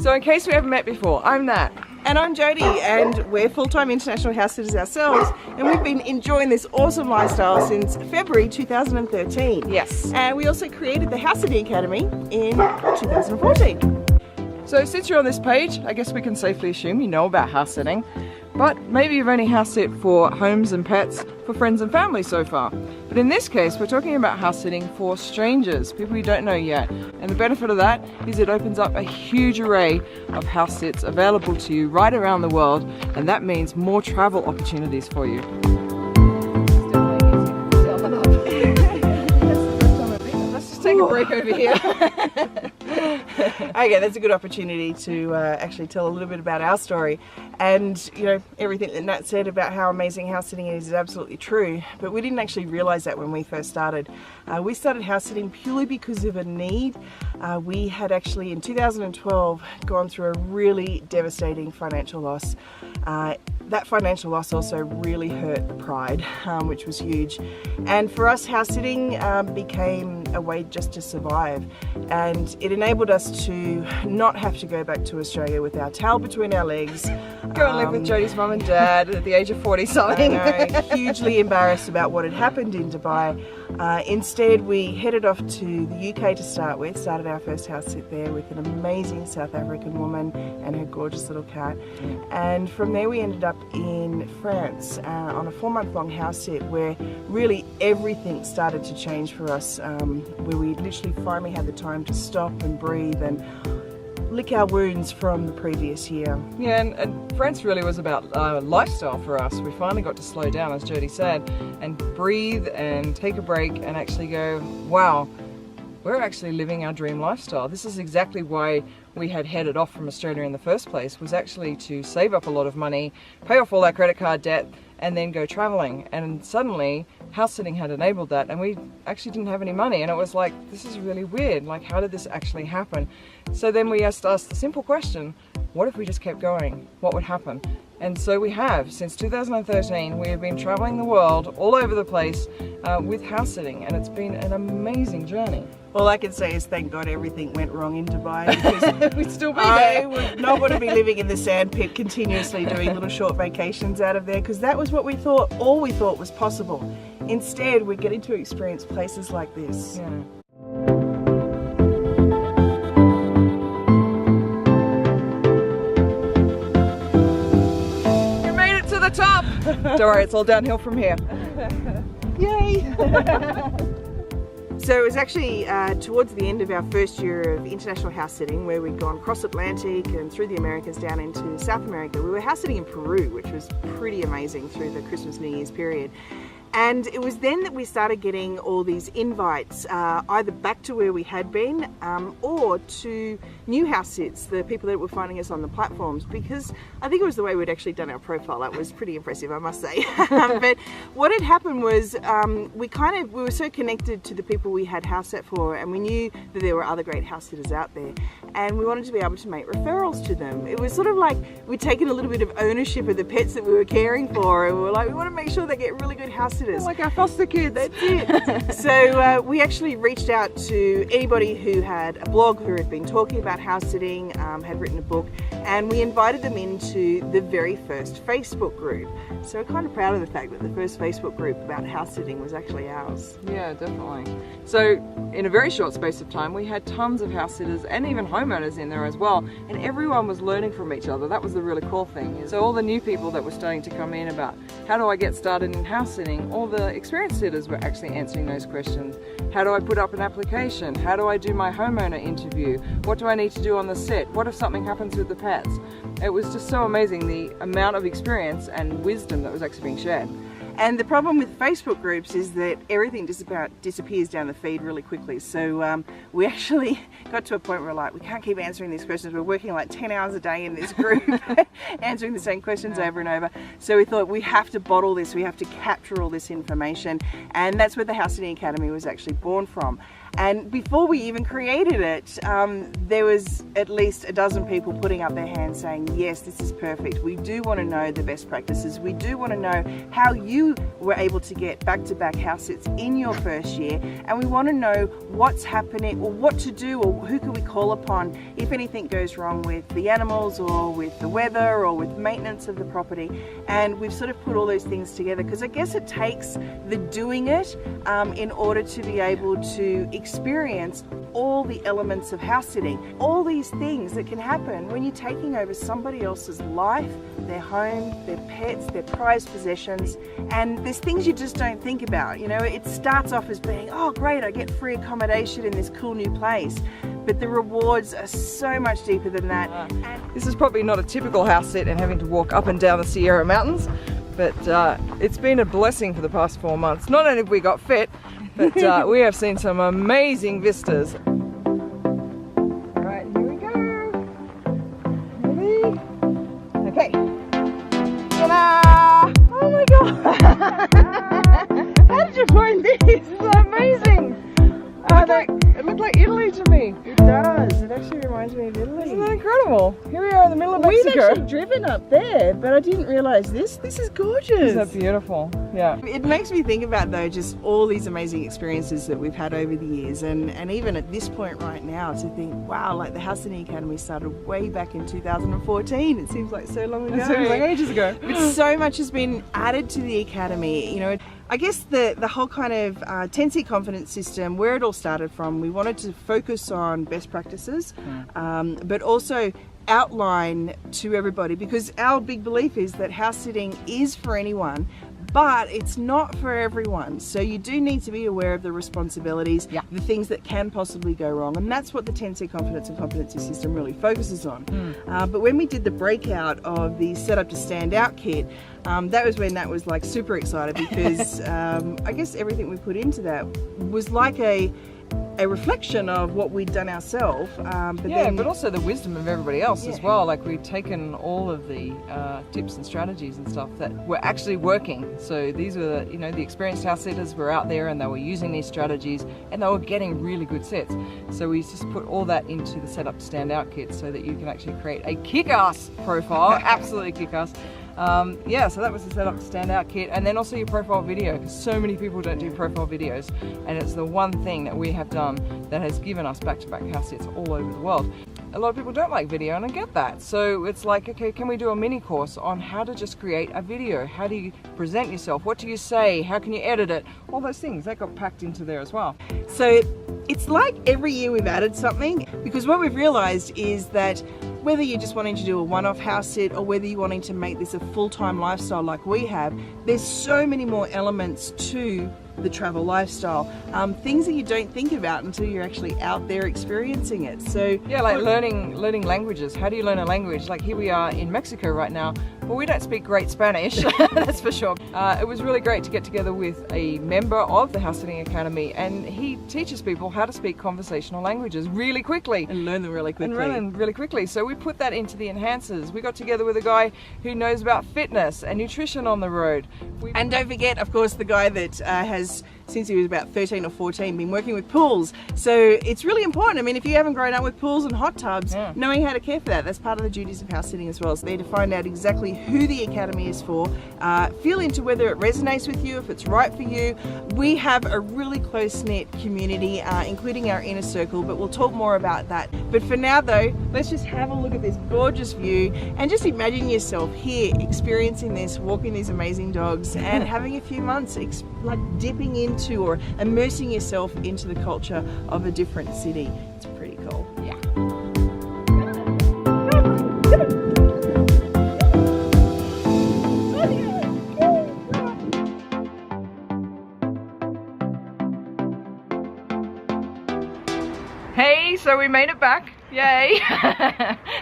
So in case we haven't met before, I'm Nat. And I'm Jody, and we're full-time international house sitters ourselves, and we've been enjoying this awesome lifestyle since February 2013. Yes. And we also created the House Sitting Academy in 2014. So since you're on this page, I guess we can safely assume you know about house sitting, but maybe you've only house sit for homes and pets for friends and family so far. But in this case, we're talking about house sitting for strangers, people you don't know yet. And the benefit of that is it opens up a huge array of house sits available to you right around the world, and that means more travel opportunities for you. Let's just take a break over here. Okay, that's a good opportunity to actually tell a little bit about our story. And you know, everything that Nat said about how amazing house sitting is absolutely true, but we didn't actually realize that when we first started. We started house sitting purely because of a need. We had actually in 2012 gone through a really devastating financial loss. That financial loss also really hurt the pride, which was huge. And for us, house sitting became a way just to survive. And it enabled us to not have to go back to Australia with our tail between our legs. Go and live with Jody's mum and dad at the age of 40 something. I know, hugely embarrassed about what had happened in Dubai. Instead, we headed off to the UK to start with, started our first house sit there with an amazing South African woman and her gorgeous little cat. And from there we ended up in France on a 4-month-long house sit where really everything started to change for us, where we literally finally had the time to stop and breathe and lick our wounds from the previous year. Yeah, and France really was about lifestyle for us. We finally got to slow down, as Jody said, and breathe and take a break and actually go, wow, we're actually living our dream lifestyle. This is exactly why we had headed off from Australia in the first place, was actually to save up a lot of money, pay off all our credit card debt, and then go traveling. And suddenly house sitting had enabled that, and we actually didn't have any money, and it was like, this is really weird, like how did this actually happen? So then we asked the simple question, what if we just kept going? What would happen? And so we have. Since 2013 we have been traveling the world all over the place with house sitting, and it's been an amazing journey. All I can say is thank God everything went wrong in Dubai, because We'd still be I there. would not want to be living in the sandpit continuously doing little short vacations out of there, because that was what we thought, all we thought was possible. Instead, we're getting to experience places like this. Yeah. You made it to the top! Don't worry, it's all downhill from here. Yay! So it was actually towards the end of our first year of international house sitting, where we'd gone across Atlantic and through the Americas down into South America. We were house sitting in Peru, which was pretty amazing through the Christmas New Year's period. And it was then that we started getting all these invites, either back to where we had been or to new house sits, the people that were finding us on the platforms, because I think it was the way we'd actually done our profile. That was pretty impressive, I must say. But what had happened was we were so connected to the people we had house sat for, and we knew that there were other great house sitters out there, and we wanted to be able to make referrals to them. It was sort of like we'd taken a little bit of ownership of the pets that we were caring for, and we were like, we want to make sure they get really good house sitters. Like our foster kids. That's it. So we actually reached out to anybody who had a blog, who had been talking about house sitting, had written a book, and we invited them into the very first Facebook group. So we're kind of proud of the fact that the first Facebook group about house sitting was actually ours. Yeah, definitely. So in a very short space of time we had tons of house sitters and even homeowners in there as well, and everyone was learning from each other. That was the really cool thing. So all the new people that were starting to come in about how do I get started in house sitting, all the experienced sitters were actually answering those questions. How do I put up an application? How do I do my homeowner interview? What do I need to do on the set? What if something happens with the pets? It was just so amazing, the amount of experience and wisdom that was actually being shared. And the problem with Facebook groups is that everything just about disappears down the feed really quickly. So we actually got to a point where we're like, we can't keep answering these questions. We're working like 10 hours a day in this group, answering the same questions over and over. So we thought we have to bottle this, we have to capture all this information. And that's where the House Sitting Academy was actually born from. And before we even created it, there was at least a dozen people putting up their hands saying, yes, this is perfect. We do want to know the best practices. We do want to know how you were able to get back-to-back house sits in your first year. And we want to know what's happening, or what to do, or who can we call upon if anything goes wrong with the animals, or with the weather, or with maintenance of the property. And we've sort of put all those things together because I guess it takes the doing it in order to be able to experience all the elements of house sitting, all these things that can happen when you're taking over somebody else's life, their home, their pets, their prized possessions. And there's things you just don't think about. You know, it starts off as being, oh great, I get free accommodation in this cool new place, but the rewards are so much deeper than that. This is probably not a typical house sit and having to walk up and down the Sierra Mountains, but it's been a blessing for the past 4 months. Not only have we got fit, but we have seen some amazing vistas. Alright, here we go. Ready? Okay. Ta-da! Oh my god! How did you find this? This is amazing! It looked like Italy to me. It does. It actually reminds me of Italy. Isn't that incredible? Here we are in the middle of Mexico. We've actually driven up there, but I didn't realise this. This is gorgeous. Isn't that beautiful? Yeah. It makes me think about, though, just all these amazing experiences that we've had over the years, and even at this point right now, to think, wow, like the House Sitting Academy started way back in 2014. It seems like so long ago. It seems like ages ago. But so much has been added to the academy. You know, I guess the whole kind of 𝗡𝘁₃ confidence system, where it all started from, we wanted to focus on best practices, but also outline to everybody, because our big belief is that house sitting is for anyone, but it's not for everyone. So you do need to be aware of the responsibilities, the things that can possibly go wrong, and that's what the 𝗡𝘁₃ confidence and competency system really focuses on. But when we did the breakout of the Set Up to Stand Out kit, that was when that was like super excited, because I guess everything we put into that was like a reflection of what we'd done ourselves. But also the wisdom of everybody else as well. Like we'd taken all of the tips and strategies and stuff that were actually working. So these were, you know, the experienced house sitters were out there and they were using these strategies and they were getting really good sets. So we just put all that into the Set Up to Stand Out kit so that you can actually create a kick-ass profile, absolutely kick-ass. So that was the Set Up to Stand Out kit, and then also your profile video, because so many people don't do profile videos, and it's the one thing that we have done that has given us back-to-back house sits all over the world. A lot of people don't like video, and I get that. So it's like, okay, can we do a mini course on how to just create a video? How do you present yourself? What do you say? How can you edit it? All those things, that got packed into there as well. So it's like every year we've added something, because what we've realized is that whether you're just wanting to do a one-off house sit or whether you're wanting to make this a full-time lifestyle like we have, there's so many more elements to the travel lifestyle, things that you don't think about until you're actually out there experiencing it. So yeah, like learning languages. How do you learn a language? Like here we are in Mexico right now. Well, we don't speak great Spanish, that's for sure. It was really great to get together with a member of the House Sitting Academy, and he teaches people how to speak conversational languages really quickly. And learn them really quickly. So we put that into the enhancers. We got together with a guy who knows about fitness and nutrition on the road. And don't forget, of course, the guy that has, since he was about 13 or 14, been working with pools. So it's really important. I mean, if you haven't grown up with pools and hot tubs, knowing how to care for that, that's part of the duties of house sitting as well. So there to find out exactly who the Academy is for, feel into whether it resonates with you, if it's right for you. We have a really close-knit community, including our inner circle, but we'll talk more about that. But for now though, let's just have a look at this gorgeous view and just imagine yourself here experiencing this, walking these amazing dogs and having a few months like dipping into or immersing yourself into the culture of a different city. It's pretty cool. Yeah. Hey, so we made it back. Yay!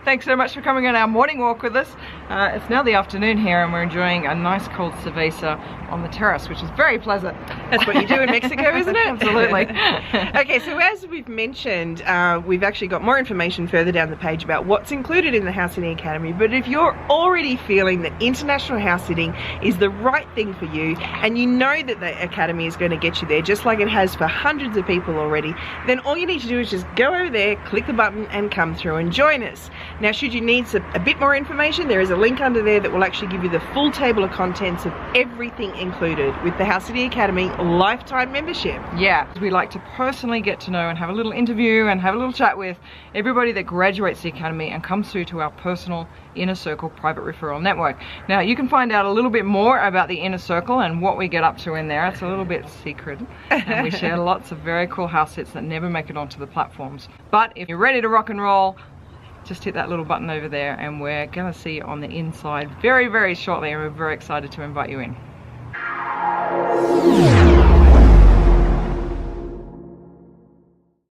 Thanks so much for coming on our morning walk with us. It's now the afternoon here and we're enjoying a nice cold cerveza on the terrace, which is very pleasant. That's what you do in Mexico, isn't it? Absolutely. Okay, so as we've mentioned, we've actually got more information further down the page about what's included in the House Sitting Academy, but if you're already feeling that international house sitting is the right thing for you, and you know that the Academy is going to get you there, just like it has for hundreds of people already, then all you need to do is just go over there, click the button, and come through and join us. Now, should you need a bit more information, there is a link under there that will actually give you the full table of contents of everything included with the House Sitting Academy lifetime membership. Yeah, we like to personally get to know and have a little interview and have a little chat with everybody that graduates the Academy and comes through to our personal Inner Circle private referral network. Now, you can find out a little bit more about the Inner Circle and what we get up to in there. It's a little bit secret, and we share lots of very cool house sits that never make it onto the platforms. But if you're ready to rock and roll, just hit that little button over there, and we're gonna see you on the inside very, very shortly, and we're very excited to invite you in.